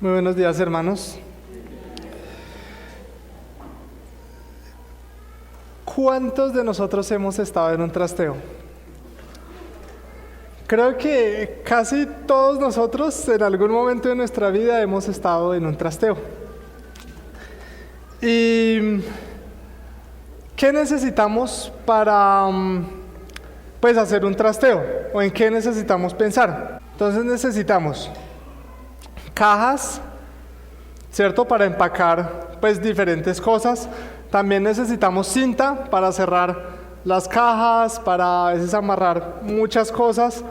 Muy buenos días, hermanos. ¿Cuántos de nosotros hemos estado en un trasteo? Creo que casi todos nosotros en algún momento de nuestra vida hemos estado en un trasteo. ¿Y qué necesitamos para hacer un trasteo? ¿O en qué necesitamos pensar? Entonces necesitamos cajas, ¿cierto? Para empacar diferentes cosas. También necesitamos cinta para cerrar las cajas, para a veces amarrar muchas cosas.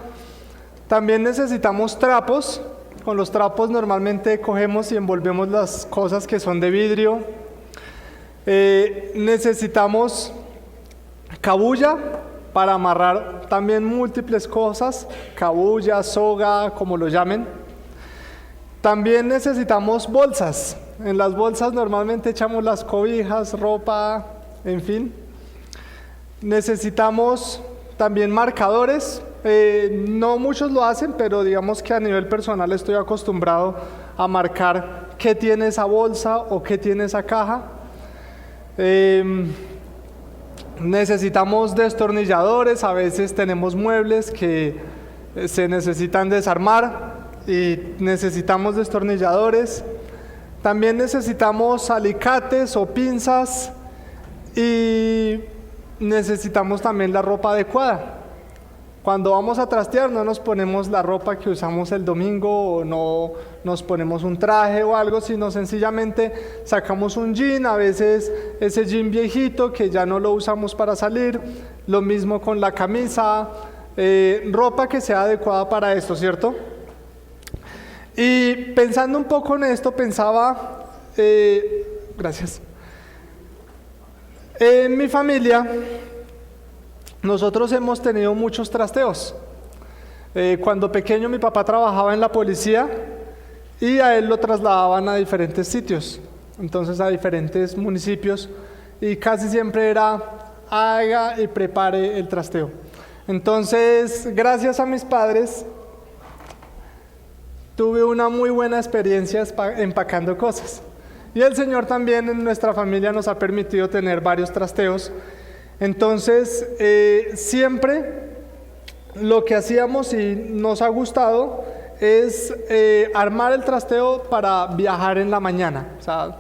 También necesitamos trapos. Con los trapos normalmente cogemos y envolvemos las cosas que son de vidrio. Necesitamos cabulla para amarrar también múltiples cosas, cabulla, soga, como lo llamen. También necesitamos bolsas. En las bolsas normalmente echamos las cobijas, ropa, en fin. Necesitamos también marcadores. No muchos lo hacen, pero digamos que a nivel personal estoy acostumbrado a marcar qué tiene esa bolsa o qué tiene esa caja. Necesitamos destornilladores. A veces tenemos muebles que se necesitan desarmar y necesitamos destornilladores. También necesitamos alicates o pinzas y necesitamos también la ropa adecuada. Cuando vamos a trastear no nos ponemos la ropa que usamos el domingo o no nos ponemos un traje o algo, sino sencillamente sacamos un jean, a veces ese jean viejito que ya no lo usamos para salir, lo mismo con la camisa, ropa que sea adecuada para esto, ¿cierto? Y pensando un poco en esto, pensaba, gracias, en mi familia nosotros hemos tenido muchos trasteos. Cuando pequeño mi papá trabajaba en la policía y a él lo trasladaban a diferentes sitios, entonces a diferentes municipios, y casi siempre era haga y prepare el trasteo. Entonces, gracias a mis padres, tuve una muy buena experiencia empacando cosas. Y el Señor también en nuestra familia nos ha permitido tener varios trasteos. Entonces, siempre lo que hacíamos y nos ha gustado es armar el trasteo para viajar en la mañana. O sea,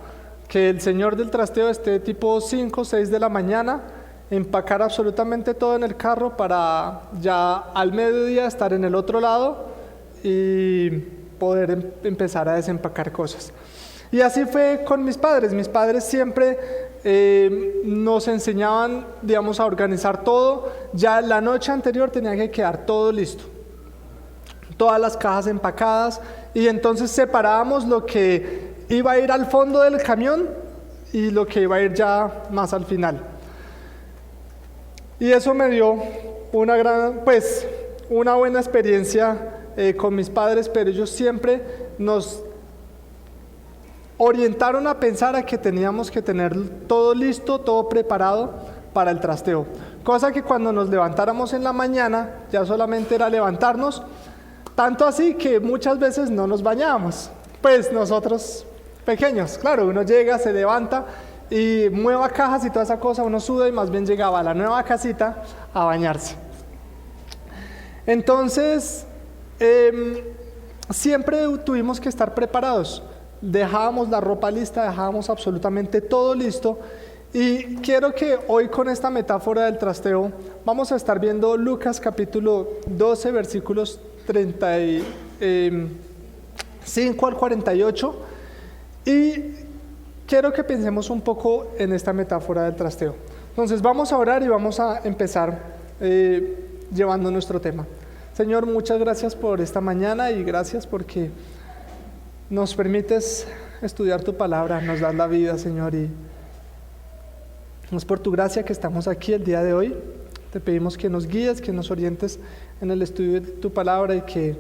que el Señor del trasteo esté tipo 5 o 6 de la mañana, empacar absolutamente todo en el carro para ya al mediodía estar en el otro lado y poder empezar a desempacar cosas. Y así fue con mis padres. Mis padres siempre nos enseñaban, digamos, a organizar todo. Ya la noche anterior tenía que quedar todo listo, todas las cajas empacadas, y entonces separábamos lo que iba a ir al fondo del camión y lo que iba a ir ya más al final. Y eso me dio una buena experiencia con mis padres, pero ellos siempre nos orientaron a pensar a que teníamos que tener todo listo, todo preparado para el trasteo. Cosa que cuando nos levantáramos en la mañana, ya solamente era levantarnos, tanto así que muchas veces no nos bañábamos. Pues nosotros pequeños, claro, uno llega, se levanta y mueva cajas y toda esa cosa, uno suda y más bien llegaba a la nueva casita a bañarse. Entonces, siempre tuvimos que estar preparados. Dejábamos la ropa lista, dejábamos absolutamente todo listo, y quiero que hoy con esta metáfora del trasteo vamos a estar viendo Lucas capítulo 12 versículos 35 al 48, y quiero que pensemos un poco en esta metáfora del trasteo. Entonces vamos a orar y vamos a empezar llevando nuestro tema. Señor, muchas gracias por esta mañana y gracias porque nos permites estudiar tu palabra, nos das la vida, Señor, y es por tu gracia que estamos aquí el día de hoy. Te pedimos que nos guíes, que nos orientes en el estudio de tu palabra y que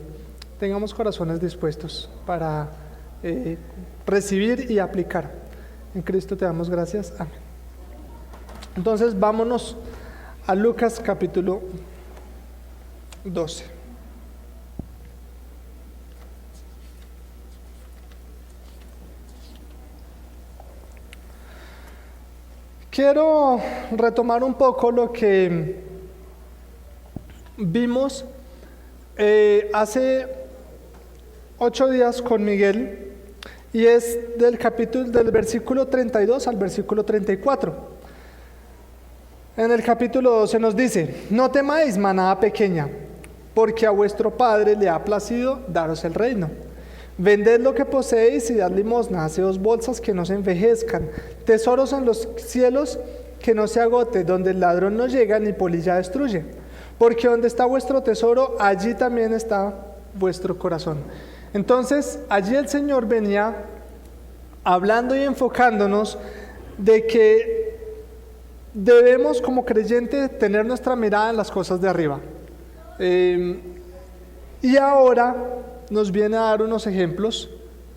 tengamos corazones dispuestos para recibir y aplicar. En Cristo te damos gracias. Amén. Entonces, vámonos a Lucas capítulo 12. Quiero retomar un poco lo que vimos hace 8 días con Miguel, y es del versículo 32 al versículo 34. En el capítulo 12 nos dice: no temáis, manada pequeña, porque a vuestro Padre le ha placido daros el reino. Vended lo que poseéis y dad limosna, haceos bolsas que no se envejezcan, tesoros en los cielos que no se agote, donde el ladrón no llega ni polilla destruye. Porque donde está vuestro tesoro, allí también está vuestro corazón. Entonces, allí el Señor venía hablando y enfocándonos de que debemos como creyentes tener nuestra mirada en las cosas de arriba. Y ahora nos viene a dar unos ejemplos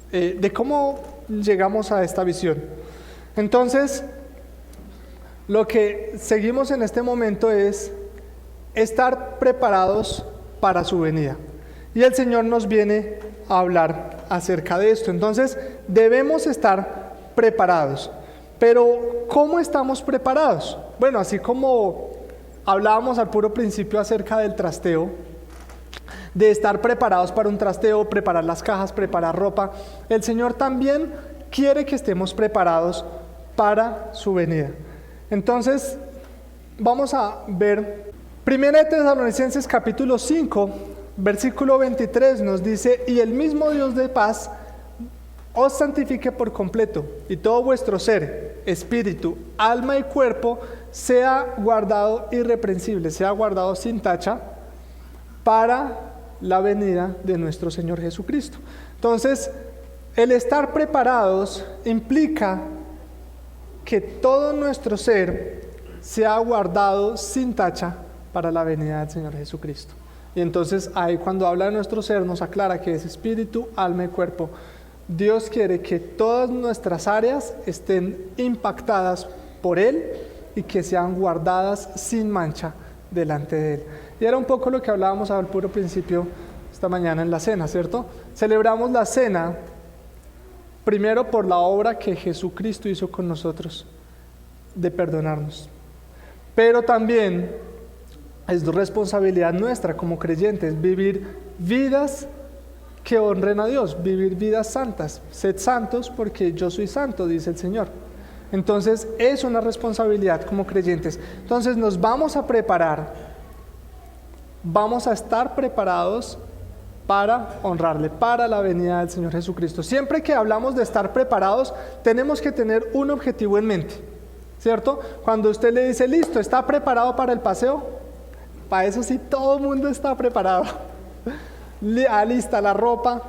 de cómo llegamos a esta visión. Entonces, lo que seguimos en este momento es estar preparados para su venida. Y el Señor nos viene a hablar acerca de esto. Entonces, debemos estar preparados. Pero, ¿cómo estamos preparados? Bueno, así como hablábamos al puro principio acerca del trasteo, de estar preparados para un trasteo, preparar las cajas, preparar ropa, el Señor también quiere que estemos preparados para su venida. Entonces, vamos a ver 1 Tesalonicenses capítulo 5, versículo 23 nos dice: y el mismo Dios de paz os santifique por completo, y todo vuestro ser, espíritu, alma y cuerpo sea guardado irreprensible, sea guardado sin tacha para la venida de nuestro Señor Jesucristo. Entonces, el estar preparados implica que todo nuestro ser sea guardado sin tacha para la venida del Señor Jesucristo. Y entonces ahí, cuando habla de nuestro ser, nos aclara que es espíritu, alma y cuerpo. Dios quiere que todas nuestras áreas estén impactadas por Él y que sean guardadas sin mancha delante de Él. Y era un poco lo que hablábamos al puro principio esta mañana en la cena, ¿cierto? Celebramos la cena primero por la obra que Jesucristo hizo con nosotros de perdonarnos, pero también es responsabilidad nuestra como creyentes vivir vidas que honren a Dios, vivir vidas santas. Sed santos porque yo soy santo, dice el Señor. Entonces es una responsabilidad como creyentes. Entonces nos vamos a preparar, vamos a estar preparados para honrarle, para la venida del Señor Jesucristo. Siempre que hablamos de estar preparados, tenemos que tener un objetivo en mente, ¿cierto? Cuando usted le dice: listo, ¿está preparado para el paseo? Para eso sí, todo el mundo está preparado. Alista la ropa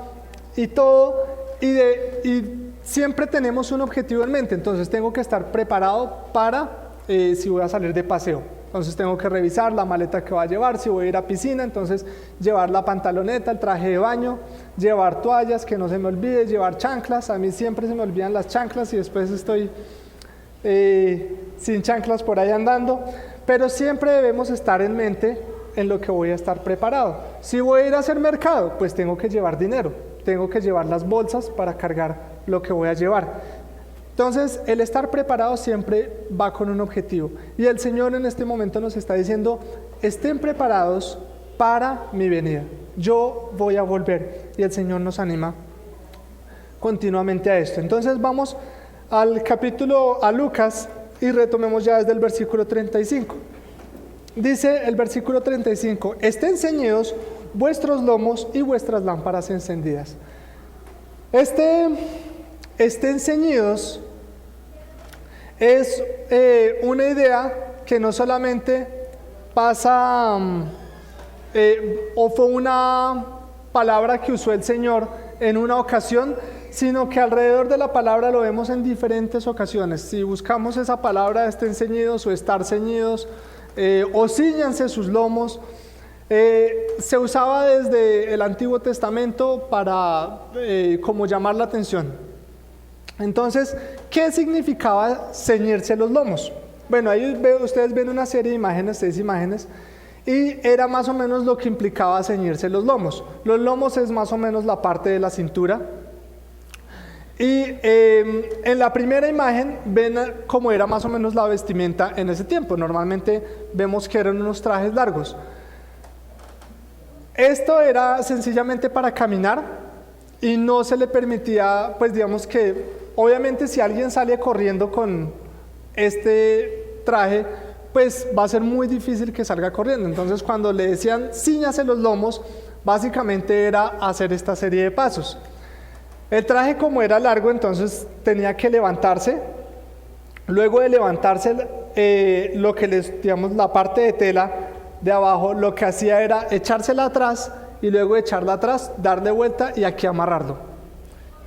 y todo, y siempre tenemos un objetivo en mente. Entonces tengo que estar preparado para si voy a salir de paseo. Entonces tengo que revisar la maleta que voy a llevar. Si voy a ir a piscina, entonces llevar la pantaloneta, el traje de baño, llevar toallas, que no se me olvide, llevar chanclas. A mí siempre se me olvidan las chanclas y después estoy sin chanclas por ahí andando. Pero siempre debemos estar en mente en lo que voy a estar preparado. Si voy a ir a hacer mercado, pues tengo que llevar dinero, tengo que llevar las bolsas para cargar lo que voy a llevar. Entonces, el estar preparado siempre va con un objetivo. Y el Señor en este momento nos está diciendo: estén preparados para mi venida. Yo voy a volver. Y el Señor nos anima continuamente a esto. Entonces, vamos al capítulo, a Lucas, y retomemos ya desde el versículo 35. Dice el versículo 35: estén ceñidos vuestros lomos y vuestras lámparas encendidas. Estén ceñidos es una idea que no solamente pasa o fue una palabra que usó el Señor en una ocasión, sino que alrededor de la palabra lo vemos en diferentes ocasiones. Si buscamos esa palabra, estén ceñidos o estar ceñidos, o cíñanse sus lomos, se usaba desde el Antiguo Testamento para como llamar la atención. Entonces, ¿qué significaba ceñirse los lomos? Bueno, ahí ustedes ven una serie de imágenes, 6 imágenes, y era más o menos lo que implicaba ceñirse los lomos. Los lomos es más o menos la parte de la cintura. Y en la primera imagen ven cómo era más o menos la vestimenta en ese tiempo. Normalmente vemos que eran unos trajes largos. Esto era sencillamente para caminar y no se le permitía, pues digamos que, obviamente si alguien sale corriendo con este traje, pues va a ser muy difícil que salga corriendo. Entonces cuando le decían cíñase los lomos, básicamente era hacer esta serie de pasos. El traje, como era largo, entonces tenía que levantarse. Luego de levantarse, lo que digamos, la parte de tela de abajo, lo que hacía era echársela atrás y luego echarla atrás, darle vuelta y aquí amarrarlo.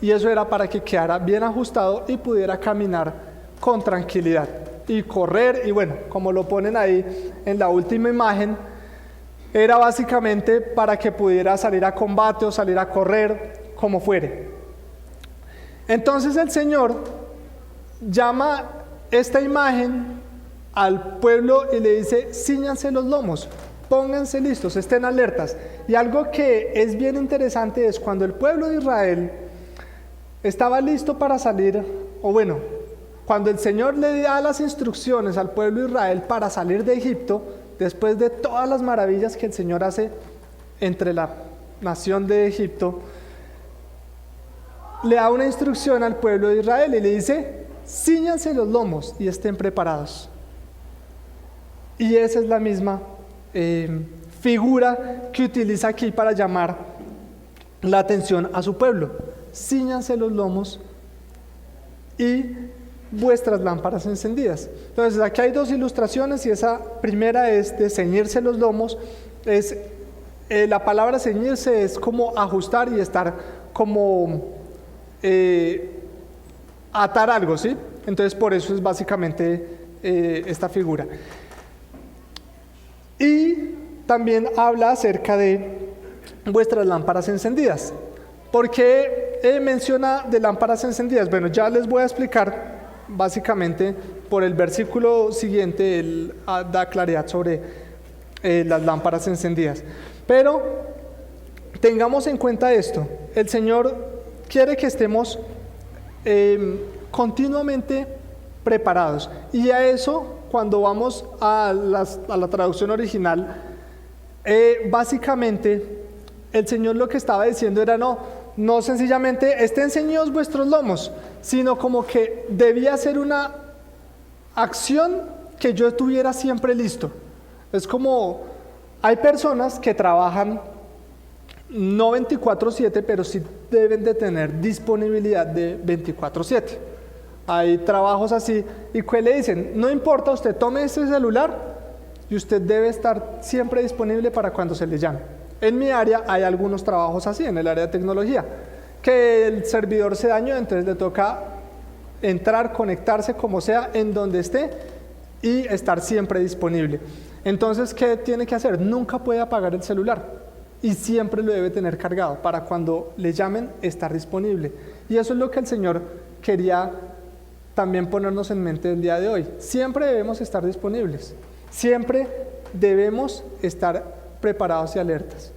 Y eso era para que quedara bien ajustado y pudiera caminar con tranquilidad y correr. Y bueno, como lo ponen ahí en la última imagen, era básicamente para que pudiera salir a combate o salir a correr, como fuere. Entonces el Señor llama esta imagen al pueblo y le dice: cíñanse los lomos, pónganse listos, estén alertas. Y algo que es bien interesante es cuando el pueblo de Israel estaba listo para salir, o bueno, cuando el Señor le da las instrucciones al pueblo de Israel para salir de Egipto, después de todas las maravillas que el Señor hace entre la nación de Egipto, le da una instrucción al pueblo de Israel y le dice: cíñanse los lomos y estén preparados. Y esa es la misma figura que utiliza aquí para llamar la atención a su pueblo. Cíñanse los lomos y vuestras lámparas encendidas. Entonces aquí hay dos ilustraciones y esa primera es de ceñirse los lomos. La palabra ceñirse es como ajustar y estar como atar algo, ¿sí? Entonces por eso es básicamente esta figura. Y también habla acerca de vuestras lámparas encendidas. ¿Por qué menciona de lámparas encendidas? Bueno, ya les voy a explicar. Básicamente por el versículo siguiente él da claridad sobre las lámparas encendidas. Pero tengamos en cuenta esto: el Señor quiere que estemos continuamente preparados, y a eso, cuando vamos a la traducción original, básicamente el Señor lo que estaba diciendo era no sencillamente estén ceñidos vuestros lomos, sino como que debía ser una acción que yo estuviera siempre listo. Es como, hay personas que trabajan no 24/7, pero sí deben de tener disponibilidad de 24/7. Hay trabajos así, y que le dicen: no importa, usted tome ese celular y usted debe estar siempre disponible para cuando se le llame. En mi área hay algunos trabajos así, en el área de tecnología, que el servidor se dañó, entonces le toca entrar, conectarse como sea, en donde esté, y estar siempre disponible. Entonces, ¿qué tiene que hacer? Nunca puede apagar el celular y siempre lo debe tener cargado para cuando le llamen estar disponible. Y eso es lo que el Señor quería también ponernos en mente el día de hoy. Siempre debemos estar disponibles, siempre debemos estar preparados y alertas.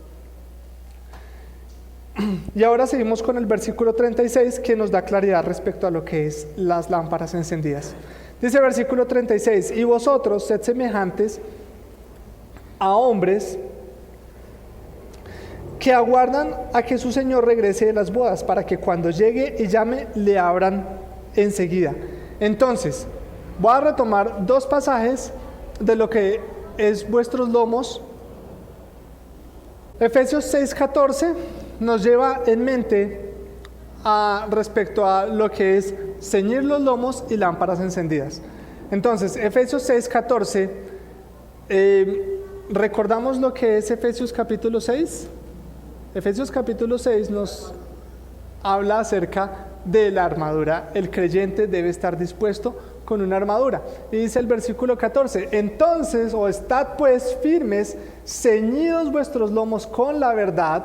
Y ahora seguimos con el versículo 36, que nos da claridad respecto a lo que es las lámparas encendidas. Dice versículo 36: y vosotros sed semejantes a hombres que aguardan a que su Señor regrese de las bodas, para que cuando llegue y llame, le abran enseguida. Entonces, voy a retomar dos pasajes de lo que es vuestros lomos. Efesios 6:14 nos lleva en mente respecto a lo que es ceñir los lomos y lámparas encendidas. Entonces, Efesios 6:14, ¿recordamos lo que es Efesios capítulo 6? Efesios capítulo 6 nos habla acerca de la armadura. El creyente debe estar dispuesto con una armadura. Y dice el versículo 14: entonces, o estad pues firmes, ceñidos vuestros lomos con la verdad.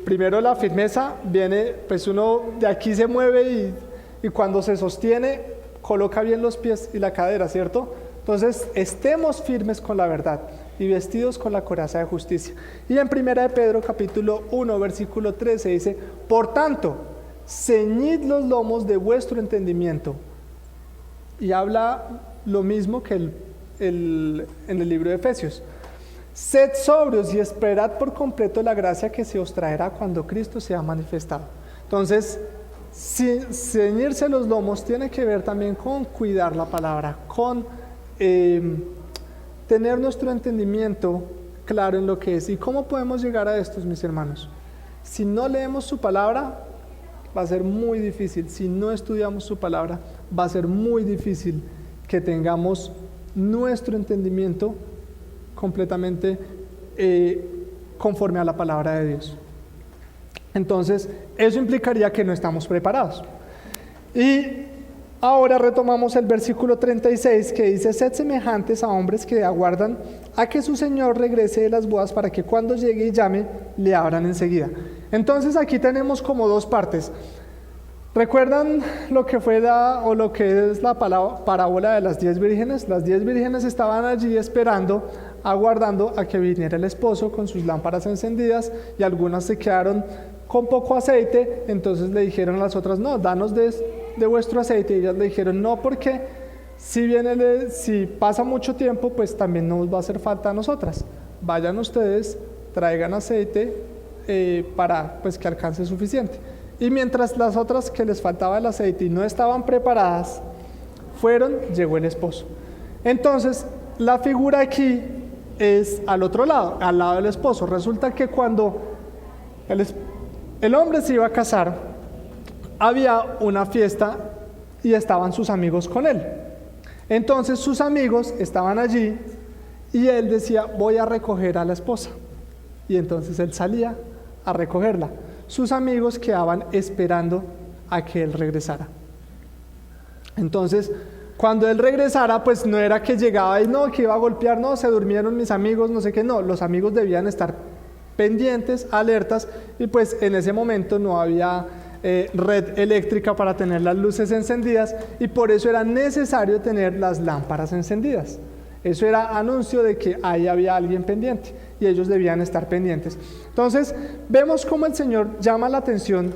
Primero la firmeza viene, pues uno de aquí se mueve y cuando se sostiene, coloca bien los pies y la cadera, ¿cierto? Entonces, estemos firmes con la verdad y vestidos con la coraza de justicia. Y en 1 de Pedro capítulo 1 versículo 13 dice: por tanto, ceñid los lomos de vuestro entendimiento. Y habla lo mismo que en el libro de Efesios. Sed sobrios y esperad por completo la gracia que se os traerá cuando Cristo sea manifestado. Entonces, ceñirse los lomos tiene que ver también con cuidar la palabra, con tener nuestro entendimiento claro en lo que es. ¿Y cómo podemos llegar a estos, mis hermanos? Si no leemos su palabra, va a ser muy difícil. Si no estudiamos su palabra, va a ser muy difícil que tengamos nuestro entendimiento completamente conforme a la palabra de Dios. Entonces, eso implicaría que no estamos preparados. Y ahora retomamos el versículo 36 que dice: sed semejantes a hombres que aguardan a que su Señor regrese de las bodas, para que cuando llegue y llame, le abran enseguida. Entonces aquí tenemos como dos partes. ¿Recuerdan lo que fue lo que es la parábola de las 10 vírgenes? Las 10 vírgenes estaban allí esperando, aguardando a que viniera el esposo con sus lámparas encendidas, y algunas se quedaron con poco aceite. Entonces le dijeron a las otras: no, danos de vuestro aceite. Y ellas le dijeron: no, porque si pasa mucho tiempo, pues también nos va a hacer falta a nosotras. Vayan ustedes, traigan aceite para pues que alcance suficiente. Y mientras las otras que les faltaba el aceite y no estaban preparadas llegó el esposo. Entonces la figura aquí es al otro lado, al lado del esposo. Resulta que cuando el hombre se iba a casar, había una fiesta y estaban sus amigos con él. Entonces sus amigos estaban allí y él decía: voy a recoger a la esposa. Y entonces él salía a recogerla. Sus amigos quedaban esperando a que él regresara. Entonces, cuando él regresara, pues no era que llegaba y no, que iba a golpear, no, se durmieron mis amigos, no sé qué, no. Los amigos debían estar pendientes, alertas, y pues en ese momento no había red eléctrica para tener las luces encendidas, y por eso era necesario tener las lámparas encendidas. Eso era anuncio de que ahí había alguien pendiente y ellos debían estar pendientes. Entonces vemos cómo el Señor llama la atención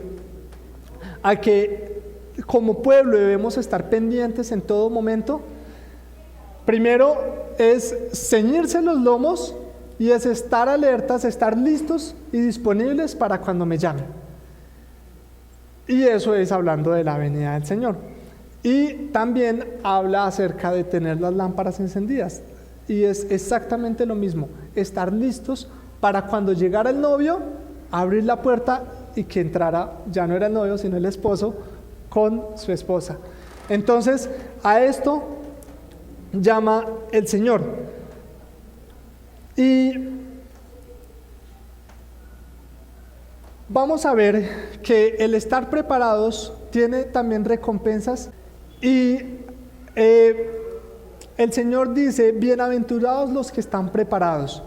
a que como pueblo debemos estar pendientes en todo momento. Primero es ceñirse los lomos y es estar alertas, estar listos y disponibles para cuando me llamen. Y eso es hablando de la venida del Señor. Y también habla acerca de tener las lámparas encendidas. Y es exactamente lo mismo, estar listos para cuando llegara el novio, abrir la puerta y que entrara, ya no era el novio, sino el esposo, con su esposa. Entonces, a esto llama el Señor. Y vamos a ver que el estar preparados tiene también recompensas. Y el Señor dice: bienaventurados los que están preparados.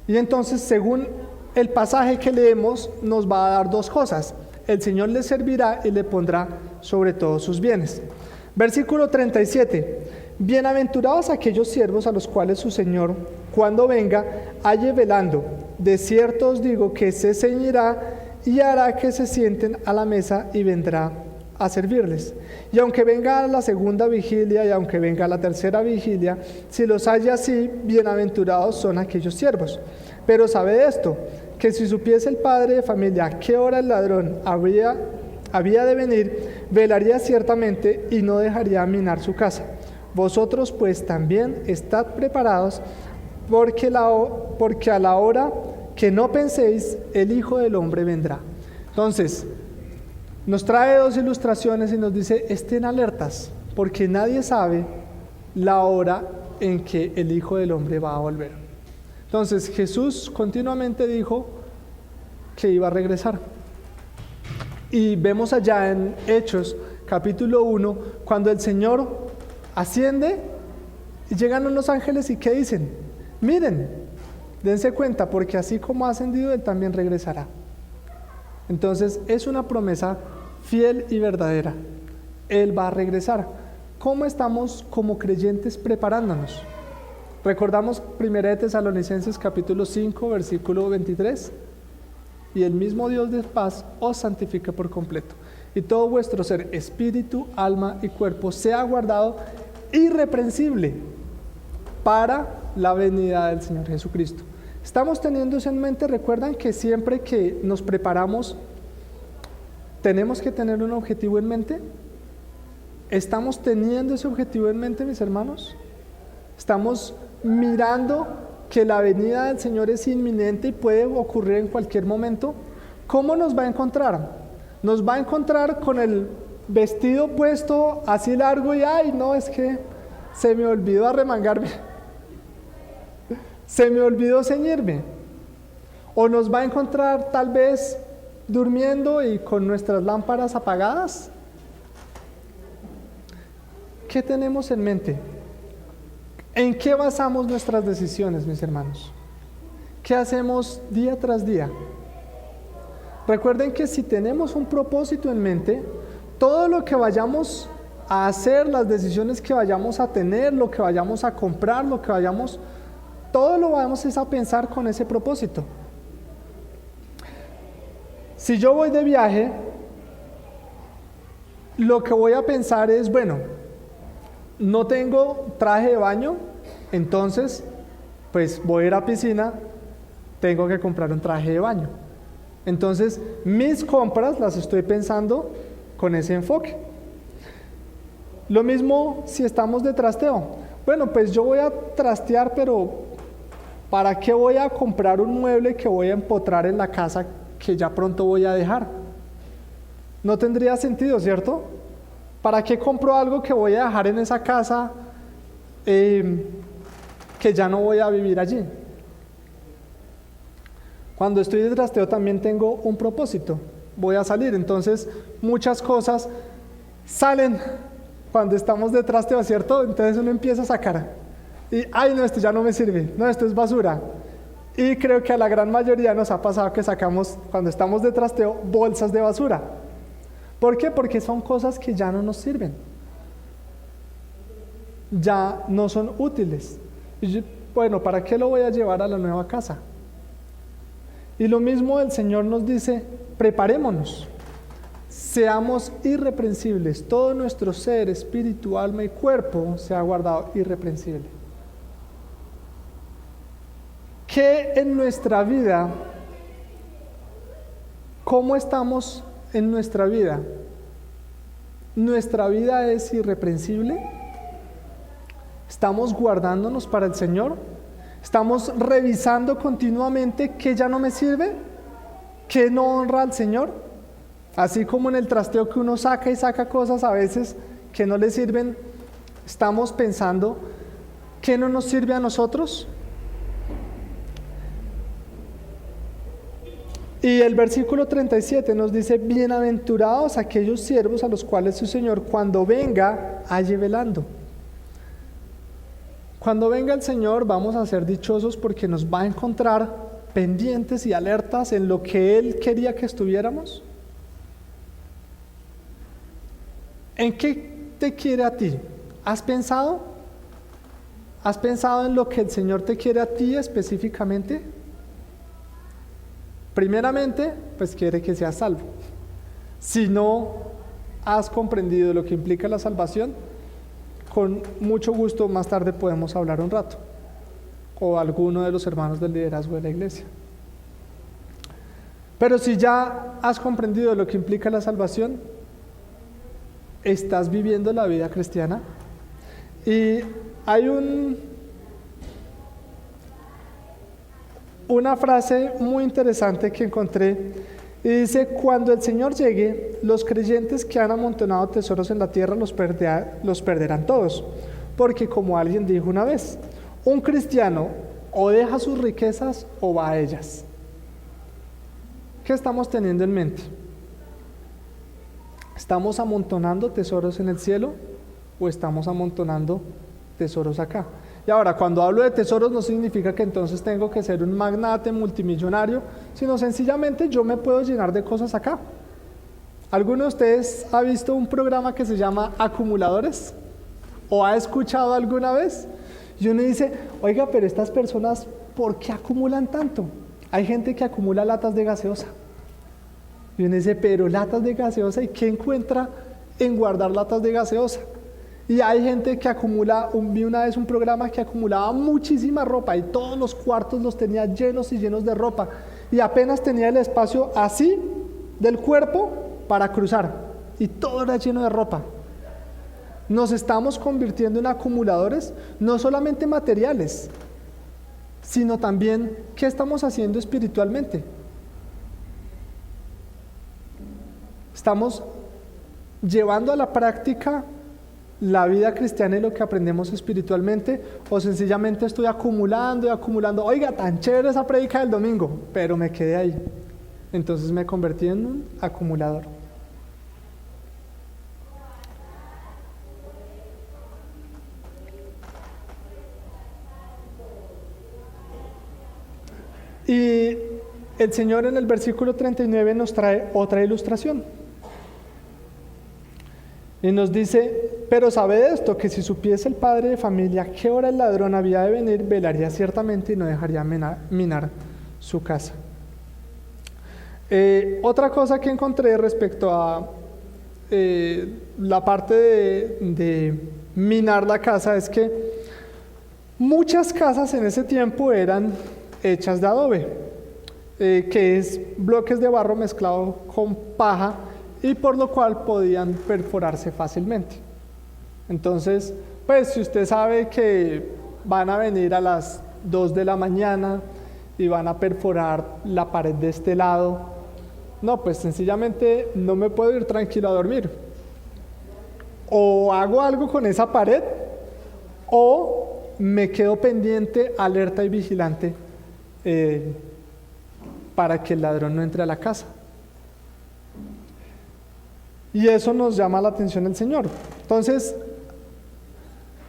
Y entonces, según el pasaje que leemos, nos va a dar dos cosas: el Señor les servirá y le pondrá sobre todos sus bienes. Versículo 37: bienaventurados aquellos siervos a los cuales su Señor, cuando venga, halle velando. De cierto os digo que se ceñirá y hará que se sienten a la mesa y vendrá a servirles. Y aunque venga la segunda vigilia y aunque venga la tercera vigilia, si los halla así, bienaventurados son aquellos siervos. Pero sabed esto, que si supiese el padre de familia a qué hora el ladrón había de venir, velaría ciertamente y no dejaría minar su casa. Vosotros pues también estad preparados, porque a la hora que no penséis, el Hijo del Hombre vendrá. Entonces, nos trae dos ilustraciones y nos dice: estén alertas, porque nadie sabe la hora en que el Hijo del Hombre va a volver. Entonces Jesús continuamente dijo que iba a regresar. Y vemos allá en Hechos capítulo 1, cuando el Señor asciende y llegan unos ángeles y ¿qué dicen? Miren, dense cuenta, porque así como ha ascendido, Él también regresará. Entonces es una promesa fiel y verdadera. Él va a regresar. ¿Cómo estamos como creyentes preparándonos? Recordamos 1 Tesalonicenses capítulo 5 versículo 23: y el mismo Dios de paz os santifique por completo. y todo vuestro ser, espíritu, alma y cuerpo, sea guardado irreprensible para la venida del Señor Jesucristo. Estamos teniendo eso en mente. Recuerdan que siempre que nos preparamos, tenemos que tener un objetivo en mente. ¿Estamos teniendo ese objetivo en mente, mis hermanos? ¿Estamos mirando que la venida del Señor es inminente y puede ocurrir en cualquier momento? ¿Cómo nos va a encontrar? Nos va a encontrar con el vestido puesto así largo y ¡ay, no, es que se me olvidó arremangarme! Se me olvidó ceñirme. O nos va a encontrar tal vez durmiendo y con nuestras lámparas apagadas. ¿Qué tenemos en mente? ¿En qué basamos nuestras decisiones, mis hermanos? ¿Qué hacemos día tras día? Recuerden que si tenemos un propósito en mente, todo lo que vayamos a hacer, las decisiones que vayamos a tener, lo que vayamos a comprar, todo lo vamos a pensar con ese propósito. Si yo voy de viaje, lo que voy a pensar es, bueno, no tengo traje de baño, entonces, pues voy a ir a piscina, tengo que comprar un traje de baño. Entonces, mis compras las estoy pensando con ese enfoque. Lo mismo si estamos de trasteo. Bueno, pues yo voy a trastear, pero ¿para qué voy a comprar un mueble que voy a empotrar en la casa que ya pronto voy a dejar? No tendría sentido, ¿cierto? ¿Para qué compro algo que voy a dejar en esa casa que ya no voy a vivir allí? Cuando estoy de trasteo también tengo un propósito. Voy a salir, entonces muchas cosas salen cuando estamos de trasteo, ¿cierto? Entonces uno empieza a sacar. Y, ay, no, esto ya no me sirve. No, esto es basura. Y creo que a la gran mayoría nos ha pasado que sacamos, cuando estamos de trasteo, bolsas de basura. ¿Por qué? Porque son cosas que ya no nos sirven. Ya no son útiles. Y bueno, ¿para qué lo voy a llevar a la nueva casa? Y lo mismo el Señor nos dice, preparémonos, seamos irreprensibles, todo nuestro ser, espíritu, alma y cuerpo sea guardado irreprensible. ¿Qué en nuestra vida, cómo estamos en nuestra vida? ¿Nuestra vida es irreprensible? ¿Estamos guardándonos para el Señor? ¿Estamos revisando continuamente qué ya no me sirve? ¿Qué no honra al Señor? Así como en el trasteo que uno saca y saca cosas a veces que no le sirven, ¿estamos pensando qué no nos sirve a nosotros? Y el versículo 37 nos dice, bienaventurados aquellos siervos a los cuales su Señor cuando venga halle velando. Cuando venga el Señor vamos a ser dichosos porque nos va a encontrar pendientes y alertas en lo que Él quería que estuviéramos. ¿En qué te quiere a ti? ¿Has pensado? ¿Has pensado en lo que el Señor te quiere a ti específicamente? Primeramente, pues quiere que seas salvo. Si no has comprendido lo que implica la salvación, con mucho gusto más tarde podemos hablar un rato, o alguno de los hermanos del liderazgo de la iglesia. Pero si ya has comprendido lo que implica la salvación, estás viviendo la vida cristiana. Y hay una frase muy interesante que encontré y dice, cuando el Señor llegue, los creyentes que han amontonado tesoros en la tierra los perderán todos, porque como alguien dijo una vez, un cristiano o deja sus riquezas o va a ellas. ¿Qué estamos teniendo en mente? ¿Estamos amontonando tesoros en el cielo o estamos amontonando tesoros acá? Y ahora, cuando hablo de tesoros no significa que entonces tengo que ser un magnate multimillonario, sino sencillamente yo me puedo llenar de cosas acá. ¿Alguno de ustedes ha visto un programa que se llama Acumuladores? ¿O ha escuchado alguna vez? Y uno dice, oiga, pero estas personas, ¿por qué acumulan tanto? Hay gente que acumula latas de gaseosa. Y uno dice, pero latas de gaseosa, ¿y qué encuentra en guardar latas de gaseosa? Y hay gente que acumula, vi una vez un programa que acumulaba muchísima ropa y todos los cuartos los tenía llenos y llenos de ropa. Y apenas tenía el espacio así del cuerpo para cruzar. Y todo era lleno de ropa. Nos estamos convirtiendo en acumuladores, no solamente materiales, sino también, ¿qué estamos haciendo espiritualmente? ¿Estamos llevando a la práctica la vida cristiana y lo que aprendemos espiritualmente? ¿O sencillamente estoy acumulando y acumulando? Oiga, tan chévere esa prédica del domingo, pero me quedé ahí. Entonces me convertí en un acumulador. Y el Señor en el versículo 39 nos trae otra ilustración. Y nos dice, pero sabe esto, que si supiese el padre de familia qué hora el ladrón había de venir, velaría ciertamente y no dejaría minar su casa. Otra cosa que encontré respecto a la parte de minar la casa es que muchas casas en ese tiempo eran hechas de adobe, que es bloques de barro mezclado con paja, y por lo cual podían perforarse fácilmente. Entonces, pues si usted sabe que van a venir a las 2 de la mañana y van a perforar la pared de este lado, no, pues sencillamente no me puedo ir tranquilo a dormir. O hago algo con esa pared, o me quedo pendiente, alerta y vigilante para que el ladrón no entre a la casa. Y eso nos llama la atención el Señor. Entonces,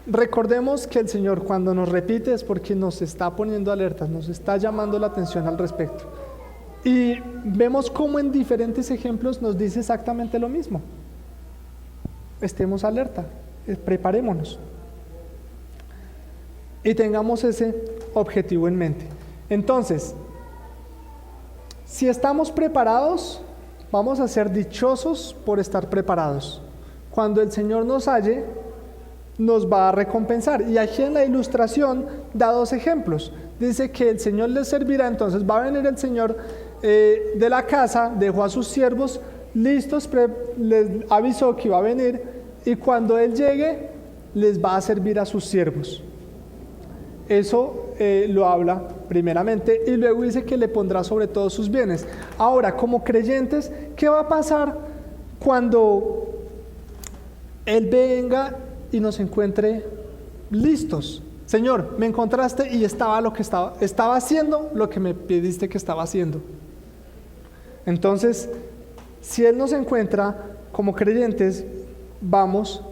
recordemos que el Señor cuando nos repite es porque nos está poniendo alertas, nos está llamando la atención al respecto. Y vemos cómo en diferentes ejemplos nos dice exactamente lo mismo. Estemos alerta, preparémonos. Y tengamos ese objetivo en mente. Entonces, si estamos preparados, vamos a ser dichosos por estar preparados. Cuando el Señor nos halle, nos va a recompensar. Y aquí en la ilustración da 2 ejemplos. Dice que el Señor les servirá, entonces va a venir el Señor de la casa, dejó a sus siervos listos, les avisó que iba a venir, y cuando Él llegue, les va a servir a sus siervos. Eso lo habla primeramente, y luego dice que le pondrá sobre todos sus bienes. Ahora, como creyentes, ¿qué va a pasar cuando Él venga y nos encuentre listos? Señor, me encontraste y estaba haciendo lo que me pediste que estaba haciendo. Entonces, si Él nos encuentra como creyentes, vamos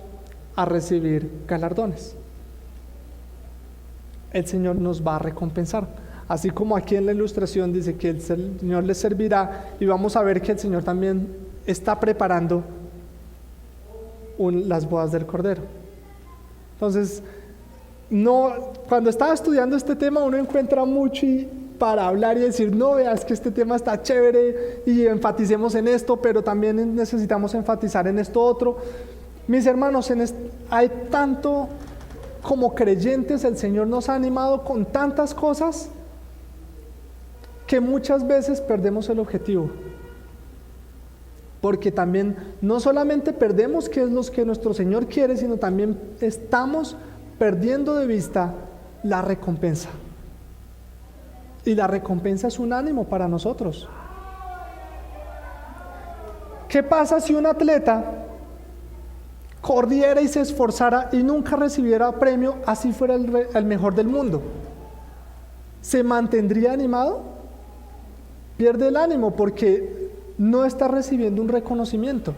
a recibir galardones. El Señor nos va a recompensar. Así como aquí en la ilustración dice que el Señor les servirá, y vamos a ver que el Señor también está preparando las bodas del Cordero. Entonces, cuando estaba estudiando este tema, uno encuentra mucho para hablar y decir, no, veas que este tema está chévere y enfaticemos en esto, pero también necesitamos enfatizar en esto otro. Mis hermanos, hay tanto. Como creyentes, el Señor nos ha animado con tantas cosas que muchas veces perdemos el objetivo. Porque también no solamente perdemos qué es lo que nuestro Señor quiere, sino también estamos perdiendo de vista la recompensa. Y la recompensa es un ánimo para nosotros. ¿Qué pasa si un atleta corriera y se esforzara y nunca recibiera premio, así fuera el mejor del mundo? ¿Se mantendría animado? Pierde el ánimo porque no está recibiendo un reconocimiento.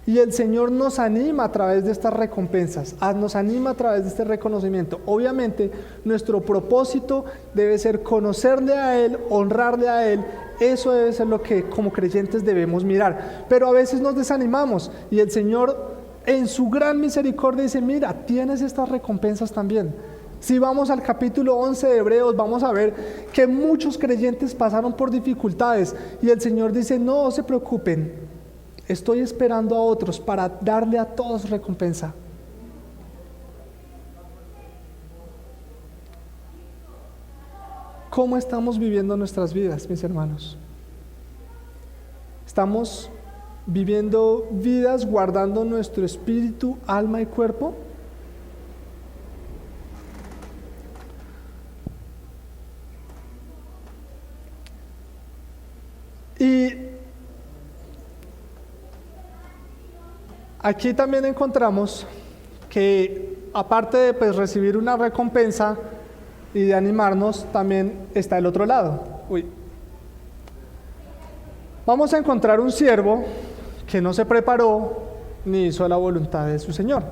Y el Señor nos anima a través de estas recompensas, nos anima a través de este reconocimiento. Obviamente, nuestro propósito debe ser conocerle a Él, honrarle a Él. Eso debe ser lo que como creyentes debemos mirar. Pero a veces nos desanimamos y el Señor, en su gran misericordia, dice, mira, tienes estas recompensas también. Si vamos al capítulo 11 de Hebreos, vamos a ver que muchos creyentes pasaron por dificultades y el Señor dice, no se preocupen, estoy esperando a otros para darle a todos recompensa. ¿Cómo estamos viviendo nuestras vidas, mis hermanos? ¿Estamos viviendo vidas guardando nuestro espíritu, alma y cuerpo? Y aquí también encontramos que aparte de recibir una recompensa y de animarnos, también está el otro lado. Vamos a encontrar un siervo que no se preparó ni hizo la voluntad de su Señor.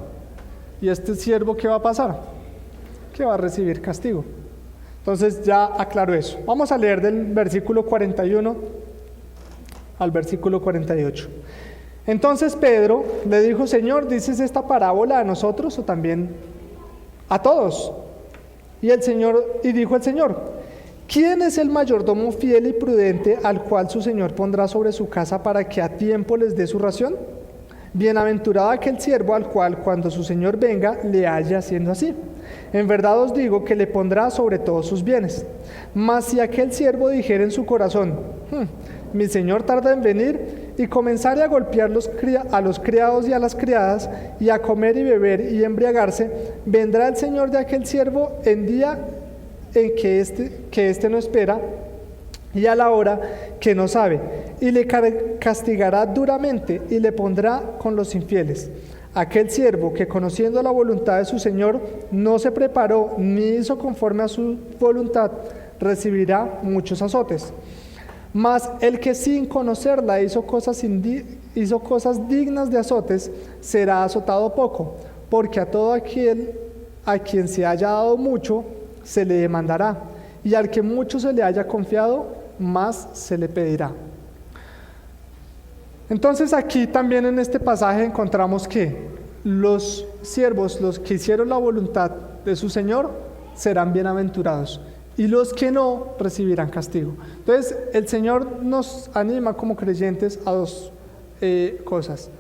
¿Y este siervo qué va a pasar? Que va a recibir castigo. Entonces ya aclaro eso. Vamos a leer del versículo 41 al versículo 48. Entonces Pedro le dijo, Señor, ¿dices esta parábola a nosotros o también a todos? Y dijo el Señor, ¿quién es el mayordomo fiel y prudente al cual su Señor pondrá sobre su casa para que a tiempo les dé su ración? Bienaventurado aquel siervo al cual cuando su Señor venga le haya haciendo así. En verdad os digo que le pondrá sobre todos sus bienes. Mas si aquel siervo dijera en su corazón, mi Señor tarda en venir, y comenzare a golpear a los criados y a las criadas, y a comer y beber y embriagarse, vendrá el Señor de aquel siervo en día en que éste no espera, y a la hora que no sabe, y le castigará duramente, y le pondrá con los infieles. Aquel siervo que conociendo la voluntad de su Señor no se preparó ni hizo conforme a su voluntad, recibirá muchos azotes. Mas el que sin conocerla hizo cosas dignas de azotes, será azotado poco, porque a todo aquel a quien se haya dado mucho, se le demandará, y al que mucho se le haya confiado, más se le pedirá. Entonces aquí también en este pasaje encontramos que los siervos, los que hicieron la voluntad de su Señor, serán bienaventurados, y los que no recibirán castigo. Entonces el Señor nos anima como creyentes a dos cosas.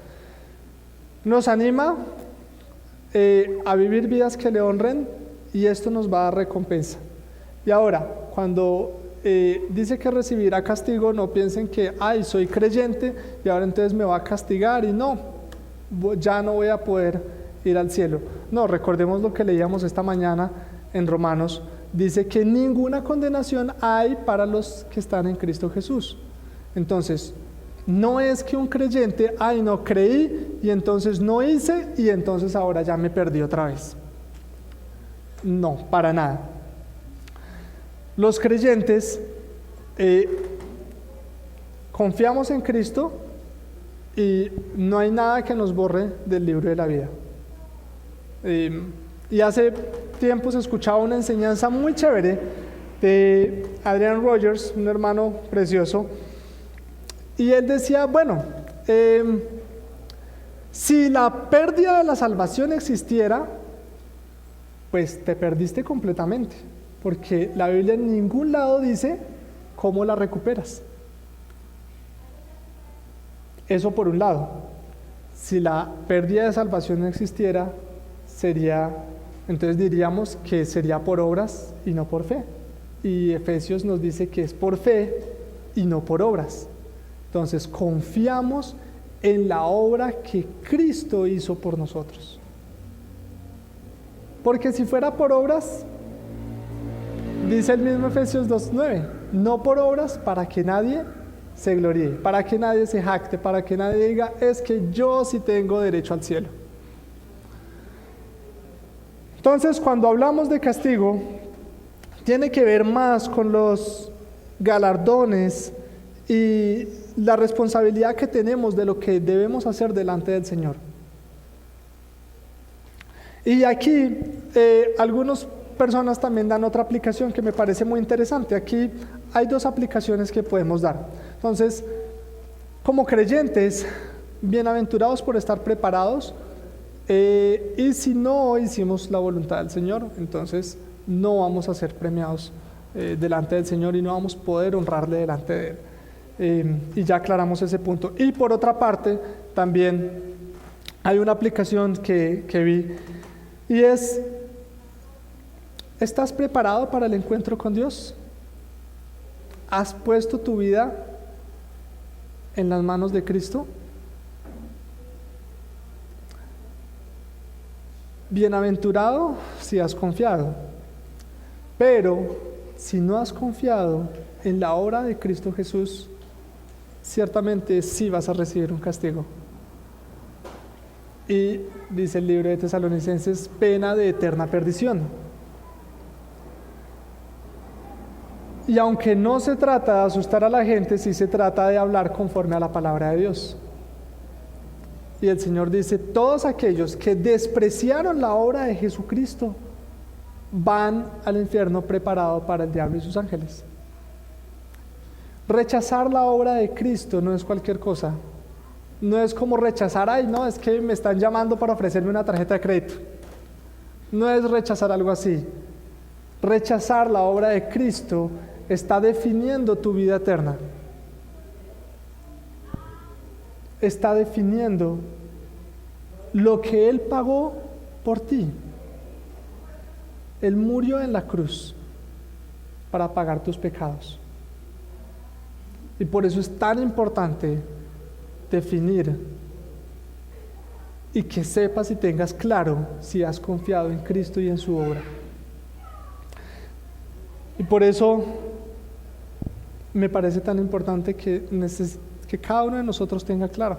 Nos anima a vivir vidas que le honren, y esto nos va a dar recompensa. Y ahora, cuando dice que recibirá castigo, no piensen que soy creyente y ahora entonces me va a castigar y no, ya no voy a poder ir al cielo. No, recordemos lo que leíamos esta mañana en Romanos. Dice que ninguna condenación hay para los que están en Cristo Jesús. Entonces, no es que un creyente, no creí y entonces no hice y entonces ahora ya me perdí otra vez. No, para nada. Los creyentes confiamos en Cristo y no hay nada que nos borre del libro de la vida. Y hace tiempos escuchaba una enseñanza muy chévere de Adrian Rogers, un hermano precioso, y él decía, si la pérdida de la salvación existiera, pues te perdiste completamente, porque la Biblia en ningún lado dice cómo la recuperas. Eso por un lado. Si la pérdida de salvación no existiera, entonces diríamos que sería por obras y no por fe. Y Efesios nos dice que es por fe y no por obras. Entonces confiamos en la obra que Cristo hizo por nosotros. Porque si fuera por obras, dice el mismo Efesios 2:9, no por obras para que nadie se gloríe, para que nadie se jacte, para que nadie diga, es que yo sí tengo derecho al cielo. Entonces, cuando hablamos de castigo, tiene que ver más con los galardones y la responsabilidad que tenemos de lo que debemos hacer delante del Señor. Y aquí algunas personas también dan otra aplicación que me parece muy interesante. Aquí hay dos aplicaciones que podemos dar. Entonces, como creyentes, bienaventurados por estar preparados Y si no hicimos la voluntad del Señor, entonces no vamos a ser premiados delante del Señor y no vamos a poder honrarle delante de Él. Y ya aclaramos ese punto. Y por otra parte, también hay una aplicación que vi y es: ¿estás preparado para el encuentro con Dios? ¿Has puesto tu vida en las manos de Cristo? Bienaventurado si has confiado, pero si no has confiado en la obra de Cristo Jesús, ciertamente sí vas a recibir un castigo. Y dice el libro de Tesalonicenses, pena de eterna perdición. Y aunque no se trata de asustar a la gente, sí se trata de hablar conforme a la palabra de Dios. Y el Señor dice: todos aquellos que despreciaron la obra de Jesucristo van al infierno preparado para el diablo y sus ángeles. Rechazar la obra de Cristo no es cualquier cosa. No es como rechazar: ay, no, es que me están llamando para ofrecerme una tarjeta de crédito. No es rechazar algo así. Rechazar la obra de Cristo está definiendo tu vida eterna. Está definiendo lo que Él pagó por ti. Él murió en la cruz para pagar tus pecados. Y por eso es tan importante definir y que sepas y tengas claro si has confiado en Cristo y en su obra. Y por eso me parece tan importante que cada uno de nosotros tenga claro.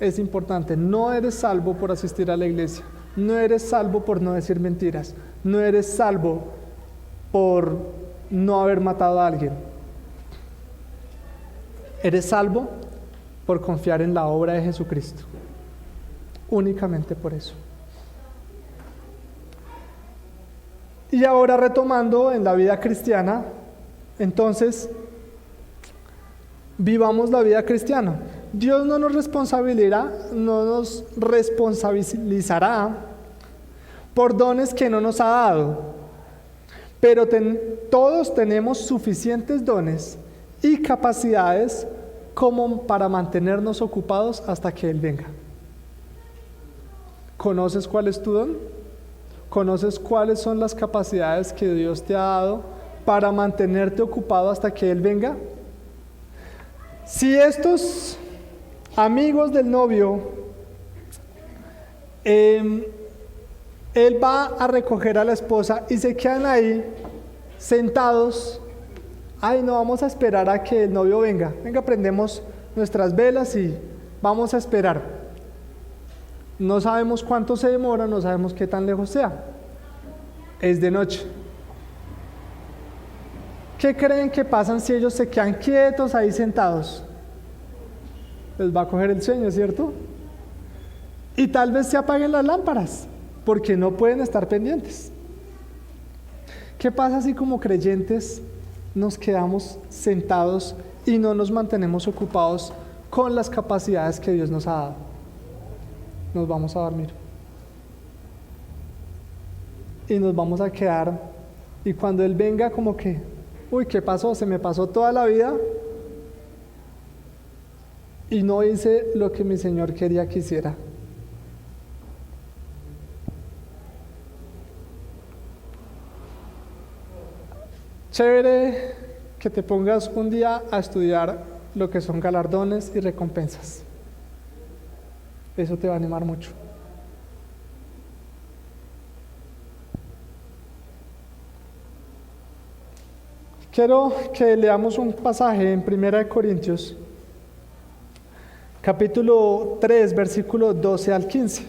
Es importante, no eres salvo por asistir a la iglesia, no eres salvo por no decir mentiras, no eres salvo por no haber matado a alguien. Eres salvo por confiar en la obra de Jesucristo, únicamente por eso. Y ahora, retomando en la vida cristiana, entonces vivamos la vida cristiana. Dios no nos responsabilizará por dones que no nos ha dado, pero todos tenemos suficientes dones y capacidades como para mantenernos ocupados hasta que Él venga. ¿Conoces cuál es tu don? ¿Conoces cuáles son las capacidades que Dios te ha dado para mantenerte ocupado hasta que Él venga? Si estos amigos del novio, él va a recoger a la esposa y se quedan ahí sentados, ay, no, vamos a esperar a que el novio venga, prendemos nuestras velas y vamos a esperar. No sabemos cuánto se demora, no sabemos qué tan lejos sea. Es de noche. ¿Qué creen que pasan si ellos se quedan quietos ahí sentados? Les va a coger el sueño, ¿cierto? Y tal vez se apaguen las lámparas, porque no pueden estar pendientes. ¿Qué pasa si como creyentes nos quedamos sentados y no nos mantenemos ocupados con las capacidades que Dios nos ha dado? Nos vamos a dormir. Y nos vamos a quedar, y cuando Él venga como que, uy, ¿qué pasó? Se me pasó toda la vida y no hice lo que mi Señor quería que hiciera. Chévere que te pongas un día a estudiar lo que son galardones y recompensas. Eso te va a animar mucho. Quiero que leamos un pasaje en 1 Corintios, capítulo 3, versículos 12 al 15.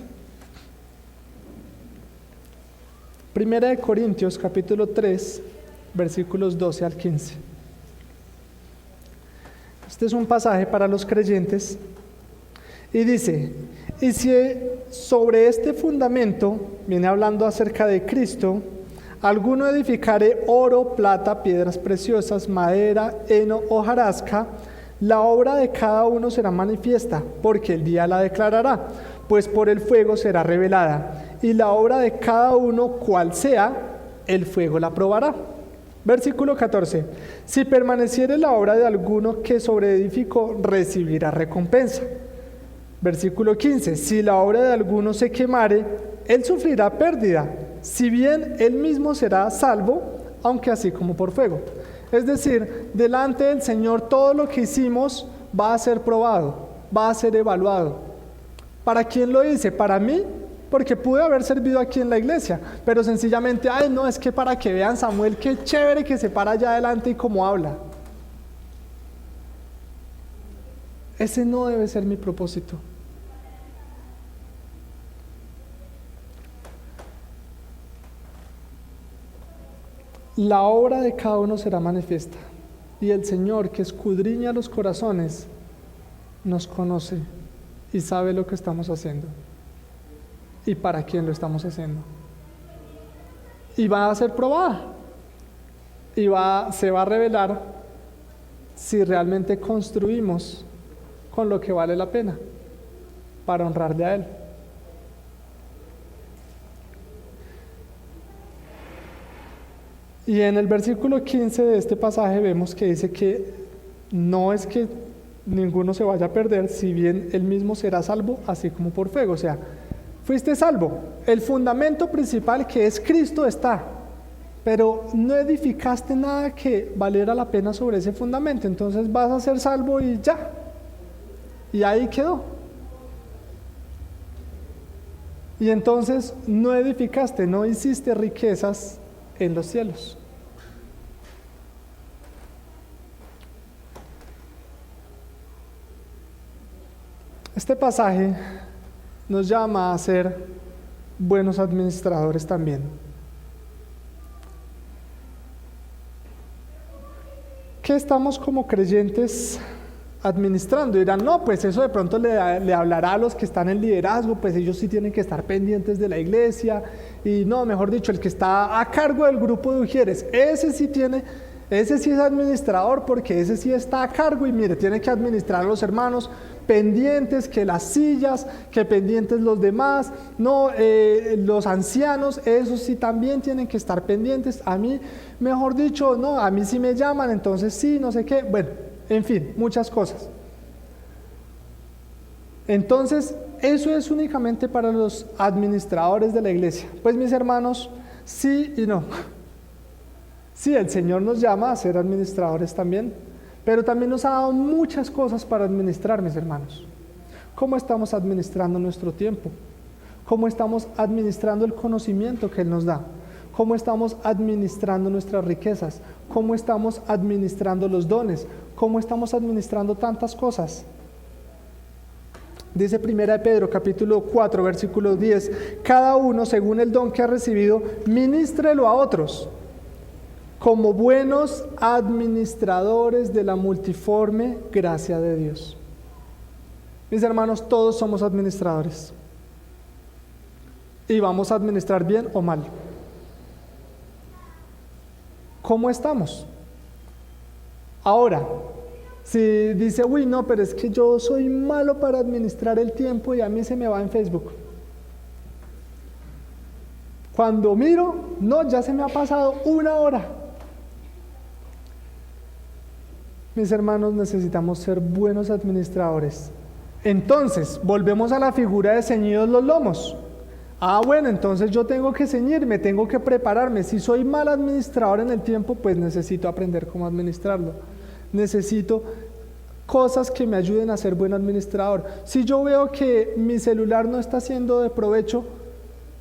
1 Corintios, capítulo 3, versículos 12 al 15. Este es un pasaje para los creyentes y dice: y si sobre este fundamento, viene hablando acerca de Cristo, alguno edificare oro, plata, piedras preciosas, madera, heno, hojarasca, La obra de cada uno será manifiesta, porque el día la declarará, pues por el fuego será revelada, y la obra de cada uno, cual sea, el fuego la probará. Versículo 14. Si permaneciere la obra de alguno que sobreedificó, recibirá recompensa. Versículo 15. Si la obra de alguno se quemare, él sufrirá pérdida, si bien él mismo será salvo, aunque así como por fuego. Es decir, delante del Señor todo lo que hicimos va a ser probado, va a ser evaluado. ¿Para quién lo hice? ¿Para mí? Porque pude haber servido aquí en la iglesia, pero sencillamente, ay no, es que para que vean Samuel, qué chévere que se para allá adelante y cómo habla. Ese no debe ser mi propósito. La obra de cada uno será manifiesta, y el Señor, que escudriña los corazones, nos conoce y sabe lo que estamos haciendo y para quién lo estamos haciendo. Y va a ser probada, y se va a revelar si realmente construimos con lo que vale la pena para honrarle a Él. Y en el versículo 15 de este pasaje vemos que dice que no es que ninguno se vaya a perder, si bien él mismo será salvo, así como por fuego. O sea, fuiste salvo. El fundamento principal, que es Cristo, está, pero no edificaste nada que valiera la pena sobre ese fundamento. Entonces vas a ser salvo y ya. Y ahí quedó. Y entonces no edificaste, no hiciste riquezas en los cielos. Este pasaje nos llama a ser buenos administradores también. ¿Qué estamos como creyentes administrando? Dirán, no, pues eso de pronto le hablará a los que están en liderazgo, pues ellos sí tienen que estar pendientes de la iglesia, y no, mejor dicho, el que está a cargo del grupo de ujieres, ese sí es administrador, porque ese sí está a cargo y mire, tiene que administrar a los hermanos, pendientes que las sillas, que pendientes los demás, no, los ancianos, esos sí también tienen que estar pendientes. A mí, mejor dicho, no, a mí sí me llaman, entonces sí, no sé qué, bueno, en fin, muchas cosas. Entonces, eso es únicamente para los administradores de la iglesia. Pues mis hermanos, sí y no. Sí, el Señor nos llama a ser administradores también, pero también nos ha dado muchas cosas para administrar, mis hermanos. ¿Cómo estamos administrando nuestro tiempo? ¿Cómo estamos administrando el conocimiento que Él nos da? ¿Cómo estamos administrando nuestras riquezas? ¿Cómo estamos administrando los dones? ¿Cómo estamos administrando tantas cosas? Dice 1 Pedro capítulo 4 versículo 10, cada uno según el don que ha recibido, ministrelo a otros, como buenos administradores de la multiforme gracia de Dios. Mis hermanos, todos somos administradores. Y vamos a administrar bien o mal. ¿Cómo estamos? Ahora, si dice, uy, no, pero es que yo soy malo para administrar el tiempo y a mí se me va en Facebook. Cuando miro, no, ya se me ha pasado 1 hora. Mis hermanos, necesitamos ser buenos administradores. Entonces, volvemos a la figura de ceñidos los lomos. Ah, bueno, entonces yo tengo que ceñirme, tengo que prepararme. Si soy mal administrador en el tiempo, pues necesito aprender cómo administrarlo. Necesito cosas que me ayuden a ser buen administrador. Si yo veo que mi celular no está siendo de provecho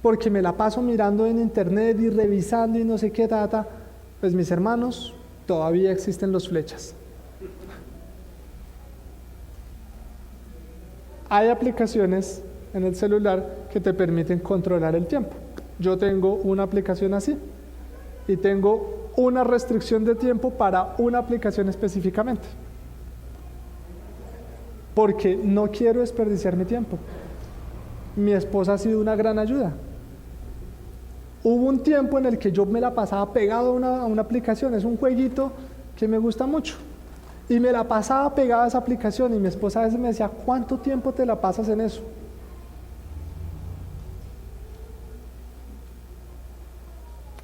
porque me la paso mirando en internet y revisando y no sé qué data, pues mis hermanos, todavía existen los flechas. Hay aplicaciones en el celular que te permiten controlar el tiempo. Yo tengo una aplicación así y tengo una restricción de tiempo para una aplicación específicamente, porque no quiero desperdiciar mi tiempo. Mi esposa ha sido una gran ayuda. Hubo un tiempo en el que yo me la pasaba pegado a una aplicación, es un jueguito que me gusta mucho, Y me la pasaba pegada a esa aplicación y mi esposa a veces me decía, ¿cuánto tiempo te la pasas en eso?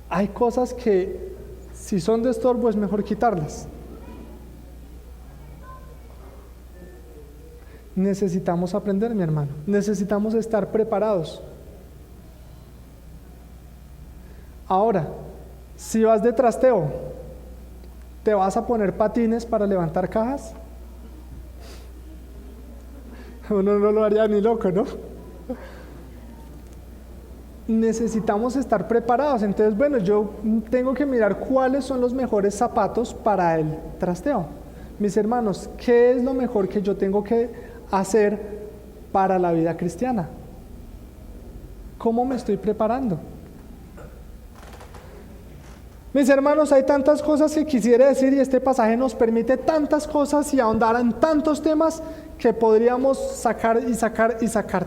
Hay cosas que si son de estorbo es mejor quitarlas. Necesitamos aprender, mi hermano. Necesitamos estar preparados. Ahora, si vas de trasteo, ¿te vas a poner patines para levantar cajas? Uno no lo haría ni loco, ¿no? Necesitamos estar preparados. Entonces, bueno, yo tengo que mirar cuáles son los mejores zapatos para el trasteo. Mis hermanos, ¿qué es lo mejor que yo tengo que hacer para la vida cristiana? ¿Cómo me estoy preparando? Mis hermanos, hay tantas cosas que quisiera decir y este pasaje nos permite tantas cosas y ahondar en tantos temas que podríamos sacar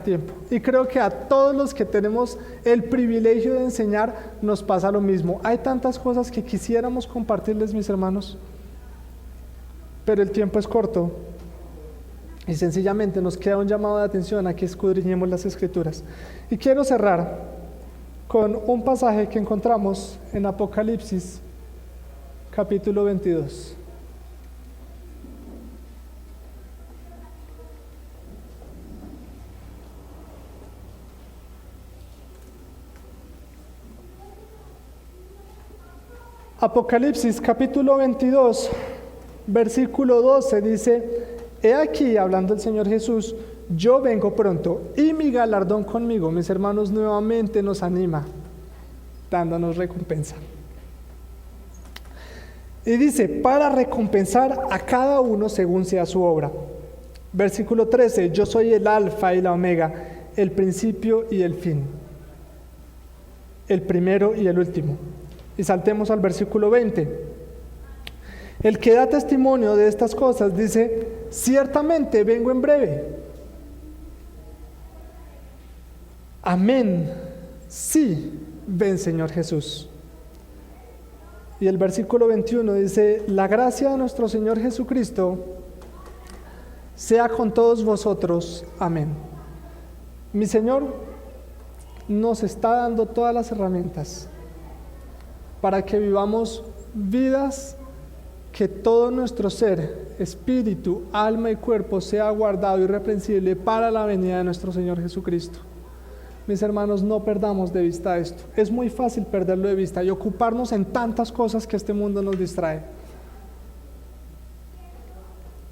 tiempo. Y creo que a todos los que tenemos el privilegio de enseñar nos pasa lo mismo. Hay tantas cosas que quisiéramos compartirles, mis hermanos, pero el tiempo es corto y sencillamente nos queda un llamado de atención a que escudriñemos las Escrituras. Y quiero cerrar con un pasaje que encontramos en Apocalipsis, capítulo 22. Apocalipsis, capítulo 22, versículo 12 dice: He aquí, hablando el Señor Jesús, yo vengo pronto y mi galardón conmigo. Mis hermanos, nuevamente nos anima, dándonos recompensa. Y dice, para recompensar a cada uno según sea su obra. Versículo 13, yo soy el alfa y la omega, el principio y el fin, el primero y el último. Y saltemos al versículo 20. El que da testimonio de estas cosas dice, ciertamente vengo en breve. Amén. Sí, ven Señor Jesús. Y el versículo 21 dice, la gracia de nuestro Señor Jesucristo sea con todos vosotros. Amén. Mi Señor nos está dando todas las herramientas para que vivamos vidas que todo nuestro ser, espíritu, alma y cuerpo sea guardado irreprensible para la venida de nuestro Señor Jesucristo. Mis hermanos, no perdamos de vista esto. Es muy fácil perderlo de vista y ocuparnos en tantas cosas que este mundo nos distrae.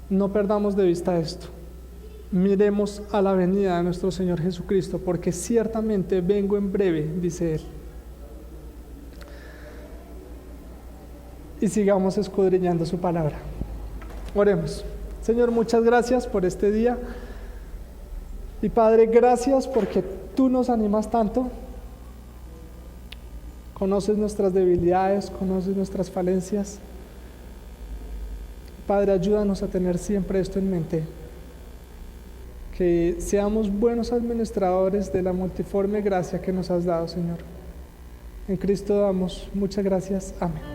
No perdamos de vista esto. Miremos a la venida de nuestro Señor Jesucristo, porque ciertamente vengo en breve, dice Él. Y sigamos escudriñando su palabra. Oremos. Señor, muchas gracias por este día. Y Padre, gracias porque tú nos animas tanto. Conoces nuestras debilidades, conoces nuestras falencias. Padre, ayúdanos a tener siempre esto en mente. Que seamos buenos administradores de la multiforme gracia que nos has dado, Señor. En Cristo damos muchas gracias. Amén.